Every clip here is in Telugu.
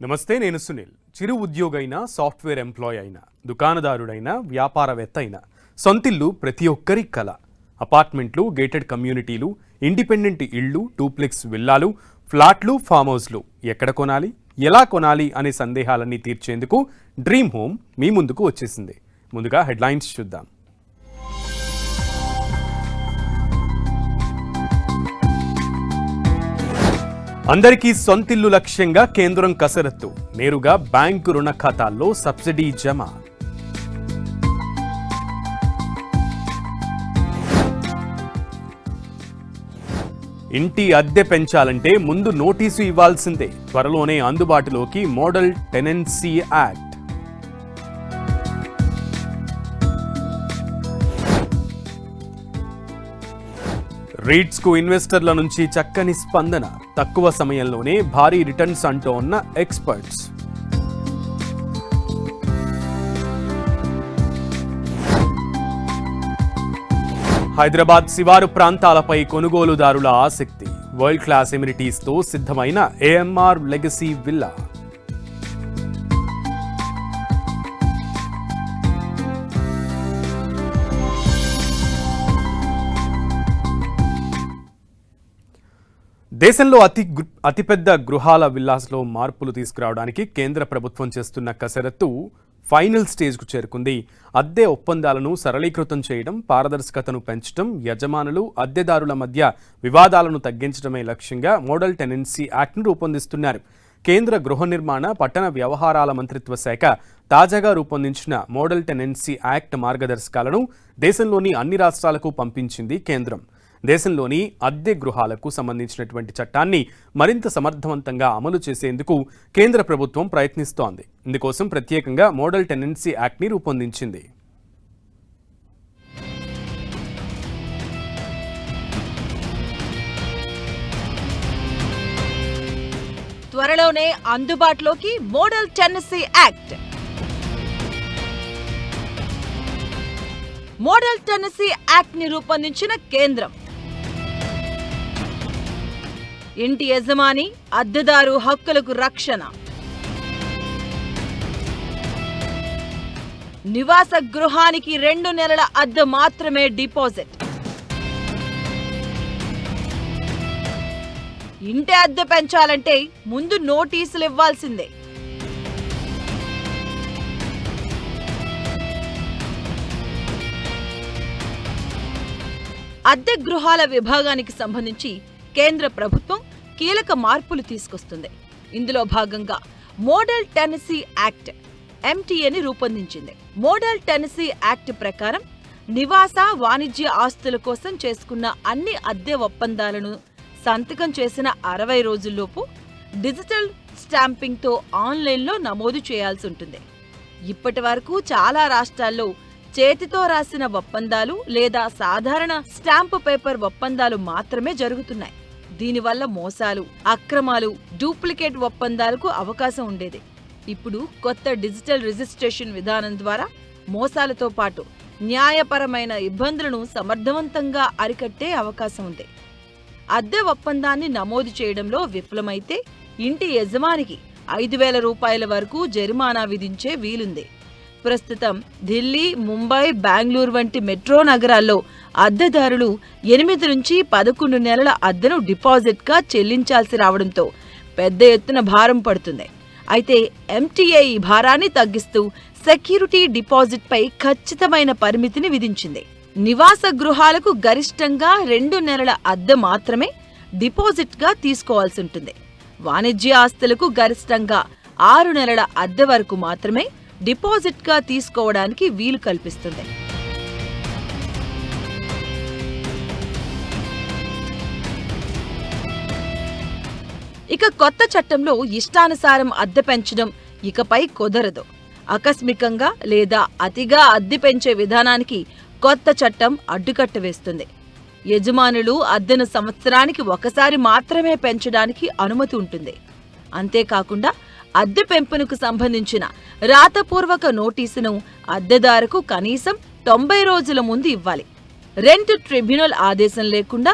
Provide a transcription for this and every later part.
నమస్తే, నేను సునీల్. చిరు ఉద్యోగైనా, సాఫ్ట్వేర్ ఎంప్లాయ్ అయినా, దుకాణదారుడైనా, వ్యాపారవేత్త అయినా సొంతిల్లు ప్రతి ఒక్కరి కల. అపార్ట్మెంట్లు, గేటెడ్ కమ్యూనిటీలు, ఇండిపెండెంట్ ఇళ్ళు, డూప్లెక్స్ విల్లాలు, ఫ్లాట్లు, ఫామ్ హౌస్లు ఎక్కడ కొనాలి, ఎలా కొనాలి అనే సందేహాలన్నీ తీర్చేందుకు డ్రీమ్ హోమ్ మీ ముందుకు వచ్చేసింది. ముందుగా హెడ్లైన్స్ చూద్దాం. అందరికీ సొంతిల్లు లక్ష్యంగా కేంద్రం కసరత్తు. నేరుగా బ్యాంకు రుణ ఖాతాల్లో సబ్సిడీ జమ. ఇంటి అద్దె పెంచాలంటే ముందు నోటీసు ఇవ్వాల్సిందే. త్వరలోనే అందుబాటులోకి మోడల్ టెనెన్సీ యాక్ట్. రీట్స్ కు ఇన్వెస్టర్ల నుంచి చక్కని స్పందన. తక్కువ సమయంలోనే భారీ రిటర్న్స్ అంటోన్న ఎక్స్పర్ట్స్. హైదరాబాద్ శివారు ప్రాంతాలపై కొనుగోలుదారుల ఆసక్తి. వరల్డ్ క్లాస్ ఎమ్యూనిటీస్తో సిద్ధమైన ఏఎంఆర్ లెగసీ విల్లా. దేశంలో అతిపెద్ద గృహాల విల్లాస్లో మార్పులు తీసుకురావడానికి కేంద్ర ప్రభుత్వం చేస్తున్న కసరత్తు ఫైనల్ స్టేజ్కు చేరుకుంది. అద్దె ఒప్పందాలను సరళీకృతం చేయడం, పారదర్శకతను పెంచడం, యజమానులు, అద్దెదారుల మధ్య వివాదాలను తగ్గించడమే లక్ష్యంగా మోడల్ టెనెన్సీ యాక్ట్ను రూపొందిస్తున్నారు. కేంద్ర గృహ నిర్మాణ, పట్టణ వ్యవహారాల మంత్రిత్వ శాఖ తాజాగా రూపొందించిన మోడల్ టెనెన్సీ యాక్ట్ మార్గదర్శకాలను దేశంలోని అన్ని రాష్ట్రాలకు పంపించింది కేంద్రం. దేశంలోని అద్దె గృహాలకు సంబంధించినటువంటి చట్టాన్ని మరింత సమర్థవంతంగా అమలు చేసేందుకు కేంద్ర ప్రభుత్వం ప్రయత్నిస్తోంది. ఇందుకోసం ప్రత్యేకంగా మోడల్ టెనెన్సీ యాక్ట్ని రూపొందించింది. త్వరలోనే అందుబాటులోకి model tenancy act. Model tenancy act ని రూపొందించిన కేంద్రం ఇంటి యజమాని, అద్దెదారు హక్కులకు రక్షణ. నివాస గృహానికి 2 నెలల అద్దె మాత్రమే డిపాజిట్. ఇంటి అద్దె పెంచాలంటే ముందు నోటీసులు ఇవ్వాల్సిందే. అద్దె గృహాల విభాగానికి సంబంధించి కేంద్ర ప్రభుత్వం కీలక మార్పులు తీసుకొస్తుంది. ఇందులో భాగంగా మోడల్ టెనెన్సీ యాక్ట్ ఎంటీఏని రూపొందించింది. మోడల్ టెనెన్సీ యాక్ట్ ప్రకారం నివాస, వాణిజ్య ఆస్తుల కోసం చేసుకున్న అన్ని అద్దె ఒప్పందాలను సంతకం చేసిన 60 రోజుల్లోపు డిజిటల్ స్టాంపింగ్తో ఆన్లైన్లో నమోదు చేయాల్సి ఉంటుంది. ఇప్పటి వరకు చాలా రాష్ట్రాల్లో చేతితో రాసిన ఒప్పందాలు లేదా సాధారణ స్టాంపు పేపర్ ఒప్పందాలు మాత్రమే జరుగుతున్నాయి. దీనివల్ల మోసాలు, అక్రమాలు, డూప్లికేట్ ఒప్పందాలకు అవకాశం ఉండేది. ఇప్పుడు కొత్త డిజిటల్ రిజిస్ట్రేషన్ విధానం ద్వారా మోసాలతో పాటు న్యాయపరమైన ఇబ్బందులను సమర్థవంతంగా అరికట్టే అవకాశం ఉంది. అద్దె ఒప్పందాన్ని నమోదు చేయడంలో విఫలమైతే ఇంటి యజమానికి 5,000 రూపాయల వరకు జరిమానా విధించే వీలుంది. ప్రస్తుతం ఢిల్లీ, ముంబై, బెంగళూరు వంటి మెట్రో నగరాల్లో అద్దెదారులు 8 నుంచి 11 నెలల అద్దెను డిపాజిట్గా చెల్లించాల్సి రావడంతో పెద్ద ఎత్తున భారం పడుతుంది. అయితే ఎంటీఏ ఈ భారాన్ని తగ్గిస్తూ సెక్యూరిటీ డిపాజిట్పై ఖచ్చితమైన పరిమితిని విధించింది. నివాస గృహాలకు గరిష్టంగా 2 నెలల అద్దె మాత్రమే డిపాజిట్గా తీసుకోవాల్సి ఉంటుంది. వాణిజ్య ఆస్తులకు గరిష్టంగా 6 నెలల అద్దె వరకు మాత్రమే డిపాజిట్గా తీసుకోవడానికి వీలు కల్పిస్తుంది. ఇక కొత్త చట్టంలో ఇష్టానుసారం అద్దె పెంచడం ఇకపై కుదరదు. ఆకస్మికంగా లేదా అతిగా అద్దె పెంచే విధానానికి కొత్త చట్టం అడ్డుకట్ట వేస్తుంది. యజమానులు అద్దెను సంవత్సరానికి ఒకసారి మాత్రమే పెంచడానికి అనుమతి ఉంటుంది. అంతేకాకుండా అద్దె పెంపునకు సంబంధించిన రాతపూర్వక నోటీసును అద్దెదారుకు కనీసం 90 రోజుల ముందు ఇవ్వాలి. రెంట్ ట్రిబ్యునల్ ఆదేశం లేకుండా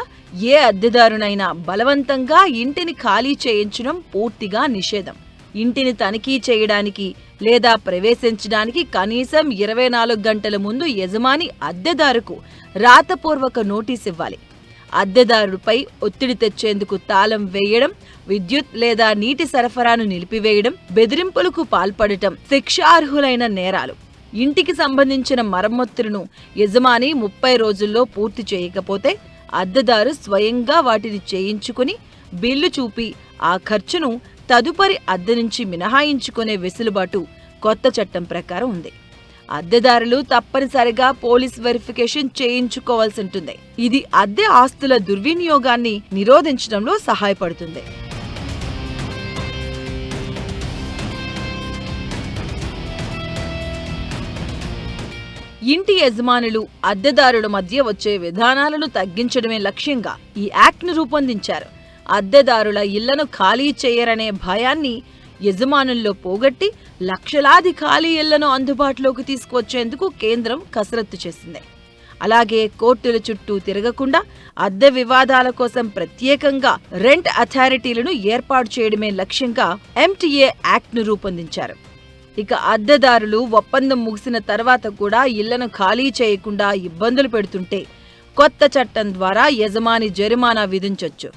ఏ అద్దెదారునైనా బలవంతంగా ఇంటిని ఖాళీ చేయించడం పూర్తిగా నిషేధం. ఇంటిని తనిఖీ చేయడానికి లేదా ప్రవేశించడానికి కనీసం 24 గంటల ముందు యజమాని అద్దెదారుకు రాతపూర్వక నోటీస్ ఇవ్వాలి. అద్దెదారుపై ఒత్తిడి తెచ్చేందుకు తాళం వేయడం, విద్యుత్ లేదా నీటి సరఫరాను నిలిపివేయడం, బెదిరింపులకు పాల్పడటం శిక్షార్హులైన నేరాలు. ఇంటికి సంబంధించిన మరమ్మతులను యజమాని 30 రోజుల్లో పూర్తి చేయకపోతే అద్దెదారు స్వయంగా వాటిని చేయించుకుని బిల్లు చూపి ఆ ఖర్చును తదుపరి అద్దె నుంచి మినహాయించుకునే వెసులుబాటు కొత్త చట్టం ప్రకారం ఉంది. అద్దెదారులు తప్పనిసరిగా పోలీస్ వెరిఫికేషన్ చేయించుకోవాల్సి ఉంటుంది. ఇది అద్దె ఆస్తుల దుర్వినియోగాన్ని నిరోధించడంలో సహాయపడుతుంది. ఇంటి యజమానులు, అద్దెదారుల మధ్య వచ్చే విధానాలను తగ్గించడమే లక్ష్యంగా ఈ యాక్ట్ను రూపొందించారు. అద్దెదారుల ఇళ్లను ఖాళీ చేయరనే భయాన్ని యజమానుల్లో పోగొట్టి లక్షలాది ఖాళీ ఇళ్లను అందుబాటులోకి తీసుకువచ్చేందుకు కేంద్రం కసరత్తు చేసింది. అలాగే కోర్టుల చుట్టూ తిరగకుండా అద్దె వివాదాల కోసం ప్రత్యేకంగా రెంట్ అథారిటీలను ఏర్పాటు చేయడమే లక్ష్యంగా MTA యాక్ట్ను రూపొందించారు. ఇక అద్దెదారులు ఒప్పందం ముగిసిన తర్వాత కూడా ఇళ్లను ఖాళీ చేయకుండా ఇబ్బందులు పెడుతుంటే కొత్త చట్టం ద్వారా యజమాని జరిమానా విధించొచ్చు.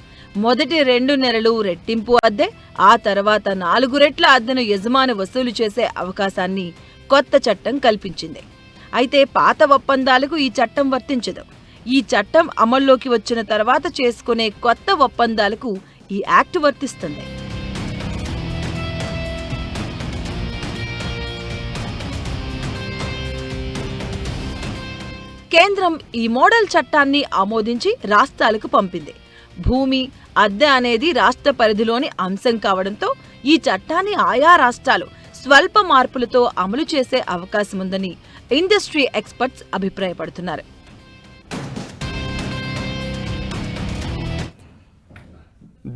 మొదటి 2 నెలలు రెట్టింపు అద్దె, ఆ తర్వాత 4 రెట్ల అద్దెను యజమాని వసూలు చేసే అవకాశాన్ని కొత్త చట్టం కల్పించింది. అయితే పాత ఒప్పందాలకు ఈ చట్టం వర్తించదు. ఈ చట్టం అమల్లోకి వచ్చిన తర్వాత చేసుకునే కొత్త ఒప్పందాలకు ఈ యాక్ట్ వర్తిస్తుంది. కేంద్రం ఈ మోడల్ చట్టాన్ని ఆమోదించి రాష్ట్రాలకు పంపింది. భూమి, అద్దె అనేది రాష్ట్ర పరిధిలోని అంశం కావడంతో ఈ చట్టాన్ని ఆయా రాష్ట్రాలు స్వల్ప మార్పులతో అమలు చేసే అవకాశముందని ఇండస్ట్రీ ఎక్స్పర్ట్స్ అభిప్రాయపడుతున్నారు.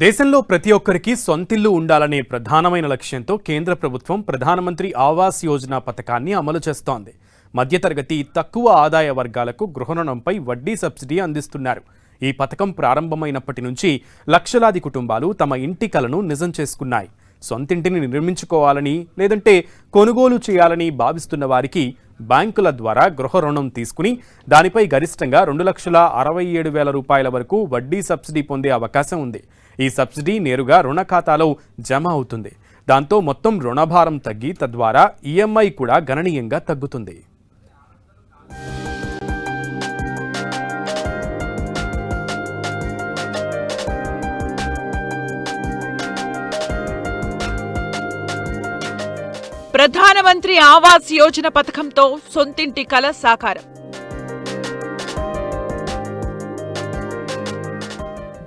దేశంలో ప్రతి ఒక్కరికి సొంతిల్లు ఉండాలనే ప్రధానమైన లక్ష్యంతో కేంద్ర ప్రభుత్వం ప్రధానమంత్రి ఆవాస్ యోజన పథకాన్ని అమలు చేస్తోంది. మధ్యతరగతి, తక్కువ ఆదాయ వర్గాలకు గృహ రుణంపై వడ్డీ సబ్సిడీ అందిస్తున్నారు. ఈ పథకం ప్రారంభమైనప్పటి నుంచి లక్షలాది కుటుంబాలు తమ ఇంటి కలను నిజం చేసుకున్నాయి. సొంతింటిని నిర్మించుకోవాలని లేదంటే కొనుగోలు చేయాలని భావిస్తున్న వారికి బ్యాంకుల ద్వారా గృహ రుణం తీసుకుని దానిపై గరిష్టంగా 2,67,000 రూపాయల వరకు వడ్డీ సబ్సిడీ పొందే అవకాశం ఉంది. ఈ సబ్సిడీ నేరుగా రుణ ఖాతాలో జమ అవుతుంది. దాంతో మొత్తం రుణభారం తగ్గి తద్వారా ఈఎంఐ కూడా గణనీయంగా తగ్గుతుంది. ప్రధానమంత్రి ఆవాస్ యోజన పథకంతో సొంతింటి కల సాకారం.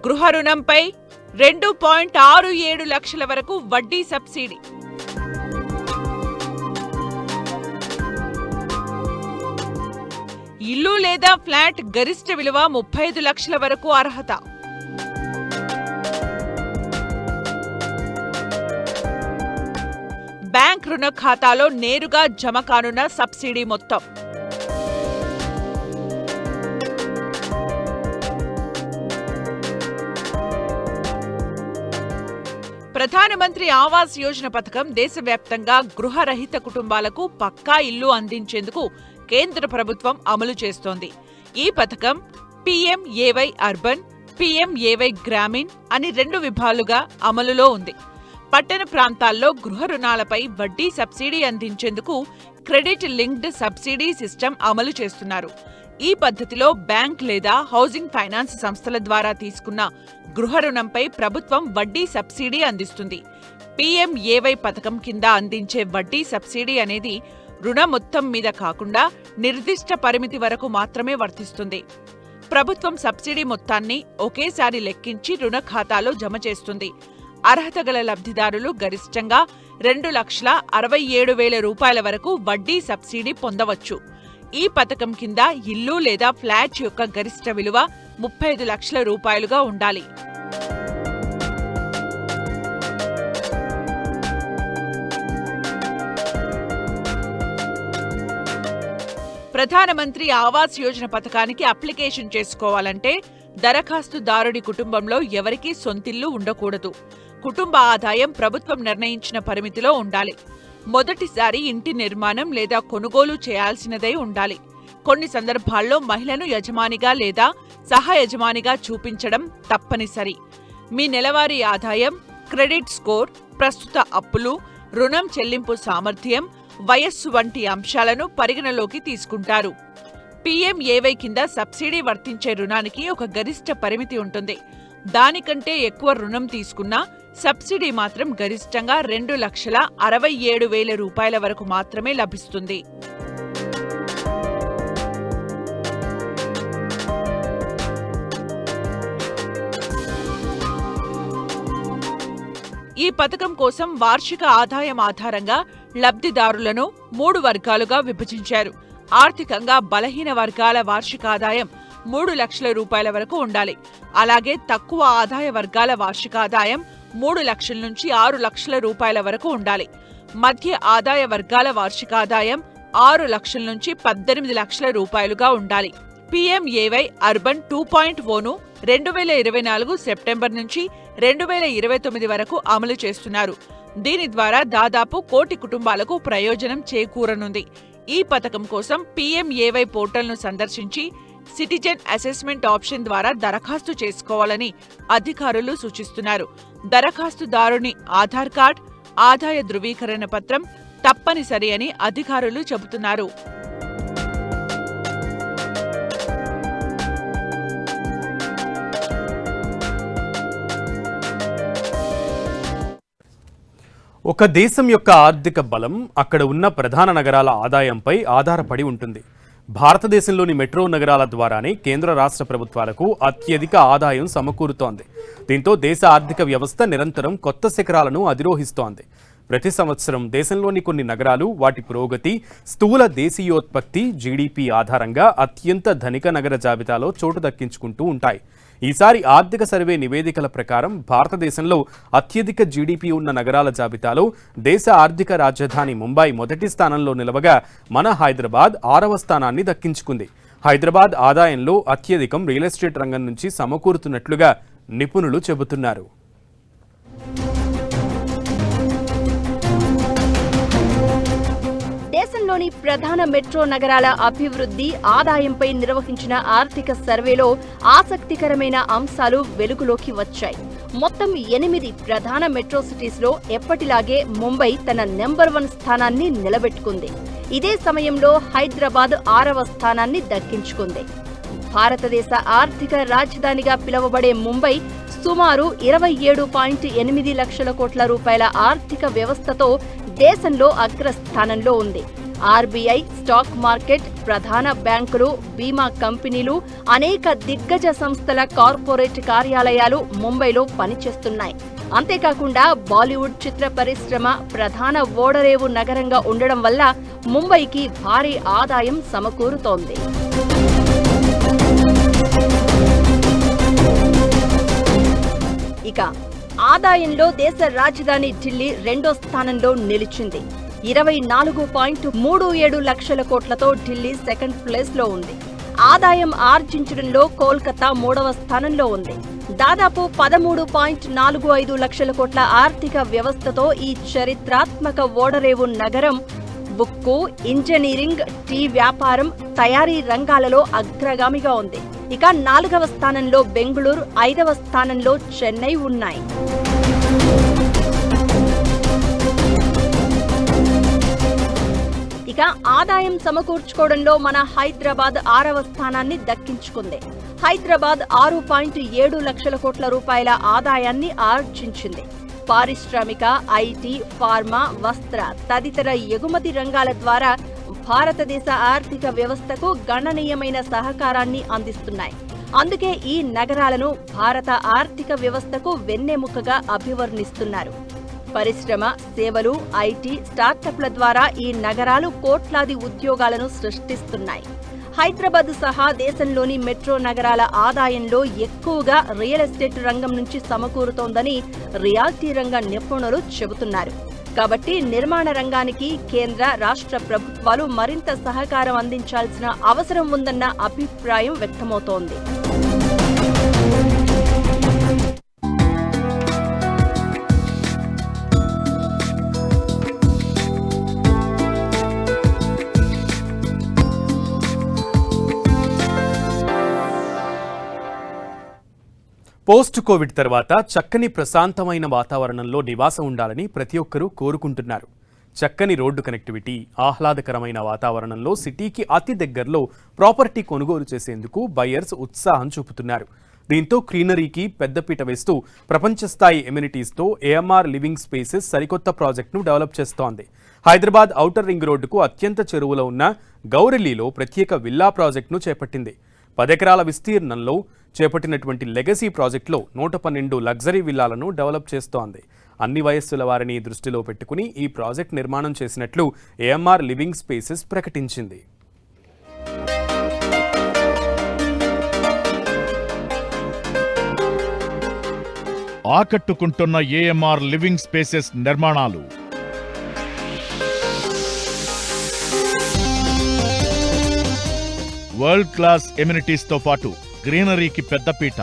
గృహ రుణంపై 2.67 లక్షల వరకు వడ్డీ సబ్సిడీ. ఇల్లు లేదా ఫ్లాట్ గరిష్ట విలువ 35 లక్షల వరకు అర్హత. బ్యాంక్ రుణ ఖాతాలో నేరుగా జమ కానున్న సబ్సిడీ మొత్తం. ప్రధానమంత్రి ఆవాస్ యోజన పథకం దేశవ్యాప్తంగా గృహరహిత కుటుంబాలకు పక్కా ఇల్లు అందించేందుకు కేంద్ర ప్రభుత్వం అమలు చేస్తోంది. ఈ పథకం PMAY అర్బన్, PMAY గ్రామీణ్ అని 2 విభాగాలుగా అమలులో ఉంది. పట్టణ ప్రాంతాల్లో గృహ రుణాలపై వడ్డీ సబ్సిడీ అందించేందుకు క్రెడిట్ లింక్డ్ సబ్సిడీ సిస్టమ్ అమలు చేస్తున్నారు. ఈ పద్ధతిలో బ్యాంక్ లేదా హౌసింగ్ ఫైనాన్స్ సంస్థల ద్వారా తీసుకున్న గృహ రుణంపై ప్రభుత్వం వడ్డీ సబ్సిడీ అందిస్తుంది. PMAY పథకం కింద అందించే వడ్డీ సబ్సిడీ అనేది రుణ మొత్తం మీద కాకుండా నిర్దిష్ట పరిమితి వరకు మాత్రమే వర్తిస్తుంది. ప్రభుత్వం సబ్సిడీ మొత్తాన్ని ఒకేసారి లెక్కించి రుణ ఖాతాలో జమ చేస్తుంది. అర్హత గల లబ్ధిదారులు గరిష్టంగా 2,67,000 రూపాయల వరకు వడ్డీ సబ్సిడీ పొందవచ్చు. ఈ పథకం కింద ఇల్లు లేదా ఫ్లాట్ యొక్క గరిష్ట విలువ 35 లక్షల రూపాయలుగా ఉండాలి. ప్రధానమంత్రి ఆవాస్ యోజన పథకానికి అప్లికేషన్ చేసుకోవాలంటే దరఖాస్తుదారుడి కుటుంబంలో ఎవరికీ సొంతిల్లు ఉండకూడదు. కుటుంబ ఆదాయం ప్రభుత్వం నిర్ణయించిన పరిమితిలో ఉండాలి. మొదటిసారి ఇంటి నిర్మాణం లేదా కొనుగోలు చేయాల్సినదై ఉండాలి. కొన్ని సందర్భాల్లో మహిళను యజమానిగా లేదా సహ యజమానిగా చూపించడం తప్పనిసరి. మీ నెలవారీ ఆదాయం, క్రెడిట్ స్కోర్, ప్రస్తుత అప్పులు, రుణం చెల్లింపు సామర్థ్యం, వయస్సు వంటి అంశాలను పరిగణలోకి తీసుకుంటారు. PMAY కింద సబ్సిడీ వర్తించే రుణానికి ఒక గరిష్ట పరిమితి ఉంటుంది. దానికంటే ఎక్కువ రుణం తీసుకున్నా సబ్సిడీ మాత్రం గరిష్టంగా 2,67,000 రూపాయల వరకు మాత్రమే లభిస్తుంది. ఈ పథకం కోసం వార్షిక ఆదాయం ఆధారంగా లబ్ధిదారులను 3 వర్గాలుగా విభజించారు. ఆర్థికంగా బలహీన వర్గాల వార్షిక ఆదాయం 3 లక్షల రూపాయల వరకు ఉండాలి. అలాగే తక్కువ ఆదాయ వర్గాల వార్షిక ఆదాయం 3 లక్షల నుంచి 6 లక్షల రూపాయల వరకు ఉండాలి. మధ్య ఆదాయ వర్గాల వార్షిక ఆదాయం 6 లక్షల నుంచి 18 లక్షల రూపాయలుగా ఉండాలి. PMAY అర్బన్ 2.0ను 2024 సెప్టెంబర్ నుంచి 2029 వరకు అమలు చేస్తున్నారు. దీని ద్వారా దాదాపు 1 కోటి కుటుంబాలకు ప్రయోజనం చేకూరనుంది. ఈ పథకం కోసం PMAY పోర్టల్ను సందర్శించి సిటిజన్ అసెస్మెంట్ ఆప్షన్ ద్వారా దరఖాస్తు చేసుకోవాలని అధికారులు సూచిస్తున్నారు. దరఖాస్తుదారుని ఆధార్ కార్డ్, ఆదాయ ధృవీకరణ పత్రం తప్పనిసరి అని అధికారులు చెబుతున్నారు. ఒక దేశం యొక్క ఆర్థిక బలం అక్కడ ఉన్న ప్రధాన నగరాల ఆదాయంపై ఆధారపడి ఉంటుంది. భారతదేశంలోని మెట్రో నగరాల ద్వారానే కేంద్ర రాష్ట్ర ప్రభుత్వాలకు అత్యధిక ఆదాయం సమకూరుతోంది. దీంతో దేశ ఆర్థిక వ్యవస్థ నిరంతరం కొత్త శిఖరాలను అధిరోహిస్తోంది. ప్రతి సంవత్సరం దేశంలోని కొన్ని నగరాలు వాటి పురోగతి, స్థూల దేశీయోత్పత్తి GDP ఆధారంగా అత్యంత ధనిక నగర జాబితాలో చోటు దక్కించుకుంటూ ఉంటాయి. ఈసారి ఆర్థిక సర్వే నివేదికల ప్రకారం భారతదేశంలో అత్యధిక GDP ఉన్న నగరాల జాబితాలో దేశ ఆర్థిక రాజధాని ముంబై మొదటి స్థానంలో నిలవగా మన హైదరాబాద్ 6వ స్థానాన్ని దక్కించుకుంది. హైదరాబాద్ ఆదాయంలో అత్యధికం రియల్ ఎస్టేట్ రంగం నుంచి సమకూరుతున్నట్లుగా నిపుణులు చెబుతున్నారు. దేశంలోని ప్రధాన మెట్రో నగరాల అభివృద్ధి, ఆదాయంపై నిర్వహించిన ఆర్థిక సర్వేలో ఆసక్తికరమైన అంశాలు వెలుగులోకి వచ్చాయి. మొత్తం 8 ప్రధాన మెట్రో సిటీస్లో ఎప్పటిలాగే ముంబై తన నెంబర్ 1 స్థానాన్ని నిలబెట్టుకుంది. ఇదే సమయంలో హైదరాబాద్ 6వ స్థానాన్ని దక్కించుకుంది. భారతదేశ ఆర్థిక రాజధానిగా పిలువబడే ముంబై సుమారు 27.8 లక్షల కోట్ల రూపాయల ఆర్థిక వ్యవస్థతో దేశంలో అగ్రస్థానంలో ఉంది. RBI, స్టాక్ మార్కెట్, ప్రధాన బ్యాంకులు, బీమా కంపెనీలు, అనేక దిగ్గజ సంస్థల కార్పొరేట్ కార్యాలయాలు ముంబైలో పనిచేస్తున్నాయి. అంతేకాకుండా బాలీవుడ్ చిత్ర పరిశ్రమ ప్రధాన ఓడరేవు నగరంగా ఉండడం వల్ల ముంబైకి భారీ ఆదాయం సమకూరుతోంది. ఇక ఆదాయంలో దేశ రాజధాని ఢిల్లీ 2వ స్థానంలో నిలిచింది. 24.37 లక్షల కోట్లతో ఢిల్లీ సెకండ్ ప్లేస్ లో ఉంది. ఆదాయం ఆర్జించడంలో కోల్కతా 3వ స్థానంలో ఉంది. దాదాపు 13.45 లక్షల కోట్ల ఆర్థిక వ్యవస్థతో ఈ చరిత్రాత్మక ఓడరేవు నగరం ఉక్కు, ఇంజనీరింగ్, టీ వ్యాపారం, తయారీ రంగాలలో అగ్రగామిగా ఉంది. ఇక 4వ స్థానంలో బెంగళూరు, 5వ స్థానంలో చెన్నై ఉన్నాయి. ఇక ఆదాయం సమకూర్చుకోవడంలో మన హైదరాబాద్ 6వ స్థానాన్ని దక్కించుకుంది. హైదరాబాద్ 6.7 లక్షల కోట్ల రూపాయల ఆదాయాన్ని ఆర్జించింది. పారిశ్రామిక, IT, ఫార్మా, వస్త్ర తదితర ఎగుమతి రంగాల ద్వారా భారతదేశ ఆర్థిక వ్యవస్థకు గణనీయమైన సహకారాన్ని అందిస్తున్నాయి. అందుకే ఈ నగరాలను భారత ఆర్థిక వ్యవస్థకు వెన్నెముకగా అభివర్ణిస్తున్నారు. పరిశ్రమ, సేవలు, IT, స్టార్టప్ల ద్వారా ఈ నగరాలు కోట్లాది ఉద్యోగాలను సృష్టిస్తున్నాయి. హైదరాబాద్ సహా దేశంలోని మెట్రో నగరాల ఆదాయంలో ఎక్కువగా రియల్ ఎస్టేట్ రంగం నుంచి సమకూరుతోందని రియాల్టీ రంగ నిపుణులు చెబుతున్నారు. కాబట్టి నిర్మాణ రంగానికి కేంద్ర, రాష్ట్ర ప్రభుత్వాలు మరింత సహకారం అందించాల్సిన అవసరం ఉందన్న అభిప్రాయం వ్యక్తమవుతోంది. పోస్ట్ కోవిడ్ తర్వాత చక్కని ప్రశాంతమైన వాతావరణంలో నివాసం ఉండాలని ప్రతి ఒక్కరూ కోరుకుంటున్నారు. చక్కని రోడ్డు కనెక్టివిటీ, ఆహ్లాదకరమైన వాతావరణంలో సిటీకి అతి దగ్గరలో ప్రాపర్టీ కొనుగోలు చేసేందుకు బయర్స్ ఉత్సాహం చూపుతున్నారు. దీంతో గ్రీనరీకి పెద్దపీట వేస్తూ ప్రపంచ స్థాయి ఎమ్యూనిటీస్తో ఏఎంఆర్ లివింగ్ స్పేసెస్ సరికొత్త ప్రాజెక్టును డెవలప్ చేస్తోంది. హైదరాబాద్ ఔటర్ రింగ్ రోడ్డుకు అత్యంత చెరువులో ఉన్న గౌరెల్లిలో ప్రత్యేక విల్లా ప్రాజెక్టును చేపట్టింది. 10 ఎకరాల విస్తీర్ణంలో చేపట్టినటువంటి లెగసీ ప్రాజెక్టులో 112 లగ్జరీ విల్లాలను డెవలప్ చేస్తోంది. అన్ని వయస్సుల వారిని దృష్టిలో పెట్టుకుని ఈ ప్రాజెక్ట్ నిర్మాణం చేసినట్లు ఏఎంఆర్ లివింగ్ స్పేసెస్ ప్రకటించింది. ఆకట్టుకుంటున్న ఏఎంఆర్ లివింగ్ స్పేసెస్ నిర్మాణాలు వరల్డ్ క్లాస్ ఎమ్యూనిటీస్తో పాటు గ్రీనరీకి పెద్దపీట.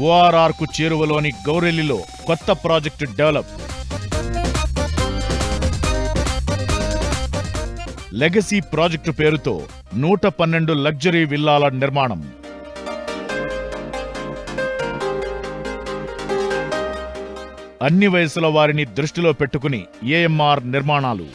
ORR కు చేరువలోని గౌరెల్లిలో కొత్త ప్రాజెక్టు డెవలప్. లెగసీ ప్రాజెక్టు పేరుతో 112 లగ్జరీ విల్లాల నిర్మాణం. అన్ని వయసుల వారిని దృష్టిలో పెట్టుకుని ఏఎంఆర్ నిర్మాణాలు.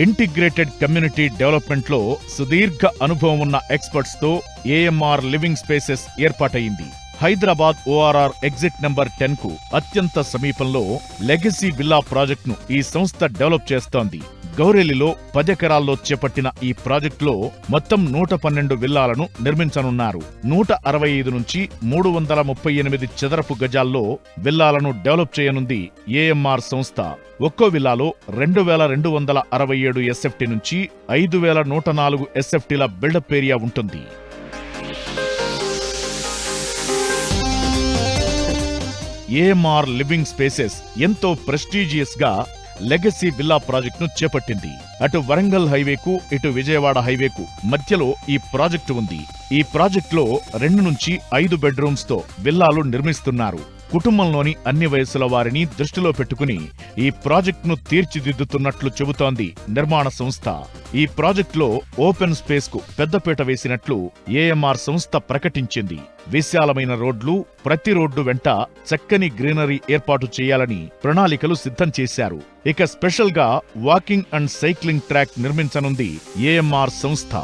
ఇంటిగ్రేటెడ్ కమ్యూనిటీ డెవలప్మెంట్లో సుదీర్ఘ అనుభవం ఉన్న ఎక్స్పర్ట్స్తో ఏఎంఆర్ లివింగ్ స్పేసెస్ ఏర్పాటయింది. హైదరాబాద్ ORR ఎగ్జిట్ నెంబర్ 10 కు అత్యంత సమీపంలో లెగసీ విల్లా ప్రాజెక్టును ఈ సంస్థ డెవలప్ చేస్తోంది. గౌరెల్లిలో 10 ఎకరాల్లో చేపట్టిన ఈ ప్రాజెక్టులో మొత్తం 112 విల్లాలను నిర్మించనున్నారు. 165 నుంచి 338 చదరపు గజాల్లో విల్లాలను డెవలప్ చేయనుంది ఏఎంఆర్ సంస్థ. ఒక్కో విల్లాలో 2267 SFT నుంచి 5104 SFTల బిల్డప్ ఏరియా ఉంటుంది. ఏఎంఆర్ లివింగ్ స్పేసెస్ ఎంతో ప్రెస్టీజియస్ గా లెగసీ విల్లా ప్రాజెక్టును చేపట్టింది. అటు వరంగల్ హైవేకు, ఇటు విజయవాడ హైవేకు మధ్యలో ఈ ప్రాజెక్టు ఉంది. ఈ ప్రాజెక్టులో 2 నుంచి 5 బెడ్రూమ్స్ తో విల్లాలు నిర్మిస్తున్నారు. కుటుంబంలోని అన్ని వయసుల వారిని దృష్టిలో పెట్టుకుని ఈ ప్రాజెక్టును తీర్చిదిద్దుతున్నట్లు చెబుతోంది నిర్మాణ సంస్థ. ఈ ప్రాజెక్టులో ఓపెన్ స్పేస్ కు పెద్దపీట వేసినట్లు ఏఎంఆర్ సంస్థ ప్రకటించింది. విశాలమైన రోడ్లు, ప్రతి రోడ్డు వెంట చక్కని గ్రీనరీ ఏర్పాటు చేయాలని ప్రణాళికలు సిద్ధం చేశారు. ఇక స్పెషల్ గా వాకింగ్ అండ్ సైక్లింగ్ ట్రాక్ నిర్మించనుంది ఏఎంఆర్ సంస్థ.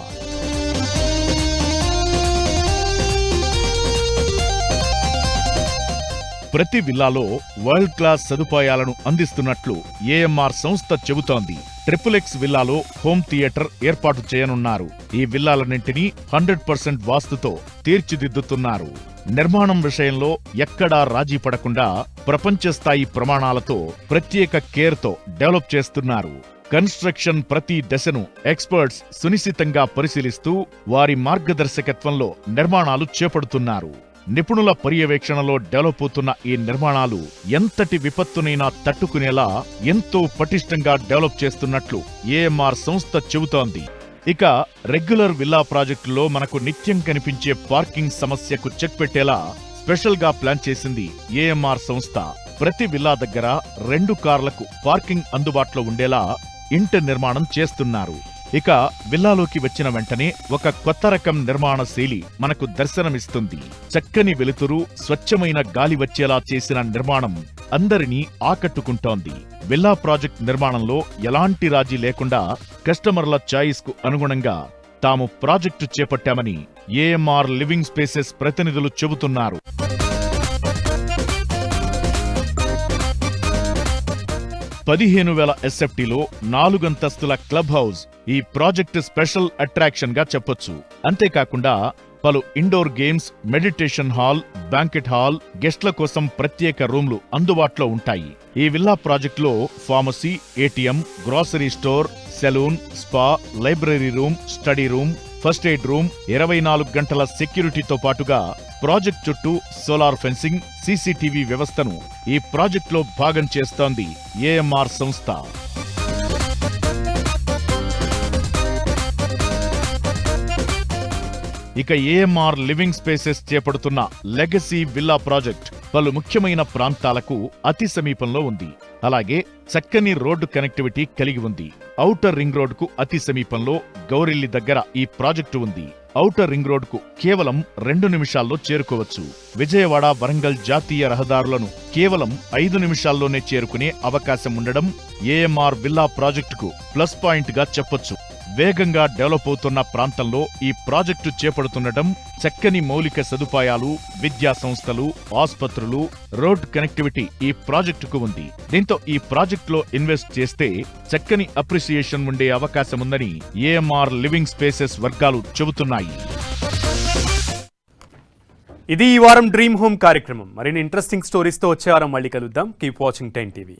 ప్రతి విల్లాలో వరల్డ్ క్లాస్ సదుపాయాలను అందిస్తున్నట్లు ఏఎంఆర్ సంస్థ చెబుతోంది. XXX విల్లాలో హోమ్ థియేటర్ ఏర్పాటు చేయనున్నారు. ఈ విల్లాలన్నింటినీ 100% వాస్తుతో తీర్చిదిద్దుతున్నారు. నిర్మాణం విషయంలో ఎక్కడా రాజీ పడకుండా ప్రపంచ స్థాయి ప్రమాణాలతో ప్రత్యేక కేర్తో డెవలప్ చేస్తున్నారు. కన్స్ట్రక్షన్ ప్రతి దశను ఎక్స్పర్ట్స్ సునిశితంగా పరిశీలిస్తూ వారి మార్గదర్శకత్వంలో నిర్మాణాలు చేపడుతున్నారు. నిపుణుల పర్యవేక్షణలో డెవలప్ అవుతున్న ఈ నిర్మాణాలు ఎంతటి విపత్తునైనా తట్టుకునేలా ఎంతో పటిష్టంగా డెవలప్ చేస్తున్నట్లు ఏఎంఆర్ సంస్థ చెబుతోంది. ఇక రెగ్యులర్ విల్లా ప్రాజెక్టులో మనకు నిత్యం కనిపించే పార్కింగ్ సమస్యకు చెక్ పెట్టేలా స్పెషల్ గా ప్లాన్ చేసింది ఏఎంఆర్ సంస్థ. ప్రతి విల్లా దగ్గర 2 కార్లకు పార్కింగ్ అందుబాటులో ఉండేలా ఇంటి నిర్మాణం చేస్తున్నారు. ఇక విల్లాలోకి వచ్చిన వెంటనే ఒక కొత్త రకం నిర్మాణ శైలి మనకు దర్శనమిస్తుంది. చక్కని వెలుతురు, స్వచ్ఛమైన గాలి వచ్చేలా చేసిన నిర్మాణం అందరినీ ఆకట్టుకుంటోంది. విల్లా ప్రాజెక్ట్ నిర్మాణంలో ఎలాంటి రాజీ లేకుండా కస్టమర్ల చాయిస్ కు అనుగుణంగా తాము ప్రాజెక్టు చేపట్టామని ఏఎంఆర్ లివింగ్ స్పేసెస్ ప్రతినిధులు చెబుతున్నారు. 15,000 SFTలో 4 అంతస్తుల క్లబ్ హౌస్ ఈ ప్రాజెక్ట్ స్పెషల్ అట్రాక్షన్ గా చెప్పొచ్చు. అంతేకాకుండా పలు indoor games, meditation hall, banquet hall, గెస్ట్ల కోసం ప్రత్యేక రూమ్లు అందుబాటులో ఉంటాయి. ఈ విల్లా ప్రాజెక్టులో pharmacy, ATM, grocery store, salon, spa, library room, study room, first aid room, 24 గంటల సెక్యూరిటీతో పాటుగా ప్రాజెక్ట్ చుట్టూ సోలార్ ఫెన్సింగ్, CCTV వ్యవస్థను ఈ ప్రాజెక్టులో భాగం చేస్తోంది ఏఎంఆర్ సంస్థ. ఇక ఏఎంఆర్ లివింగ్ స్పేసెస్ చేపడుతున్న లెగసీ విల్లా ప్రాజెక్ట్ పలు ముఖ్యమైన ప్రాంతాలకు అతి సమీపంలో ఉంది. అలాగే చక్కని రోడ్డు కనెక్టివిటీ కలిగి ఉంది. ఔటర్ రింగ్ రోడ్డుకు అతి సమీపంలో గౌరిల్లి దగ్గర ఈ ప్రాజెక్టు ఉంది. ఔటర్ రింగ్ రోడ్డుకు కేవలం 2 నిమిషాల్లో చేరుకోవచ్చు. విజయవాడ వరంగల్ జాతీయ రహదారులను కేవలం 5 నిమిషాల్లోనే చేరుకునే అవకాశం ఉండడం ఏఎంఆర్ విల్లా ప్రాజెక్టుకు ప్లస్ పాయింట్ గా చెప్పొచ్చు. వేగంగా డెవలప్ అవుతున్న ప్రాంతంలో ఈ ప్రాజెక్టు చేపడుతుండటం, చక్కని మౌలిక సదుపాయాలు, విద్యా సంస్థలు, ఆస్పత్రులు, రోడ్ కనెక్టివిటీ ఈ ప్రాజెక్టుకు ఉంది. దీంతో ఈ ప్రాజెక్టులో ఇన్వెస్ట్ చేస్తే చక్కని అప్రిసియేషన్ ఉండే అవకాశముందని ఏఎంఆర్ లివింగ్ స్పేసెస్ వర్గాలు చెబుతున్నాయి. ఇది ఈ వారం డ్రీమ్ హోమ్ కార్యక్రమం. మరిన్ని ఇంట్రెస్టింగ్ స్టోరీస్తో వచ్చే వారం మళ్ళీ కలుద్దాం. Keep watching 10 TV.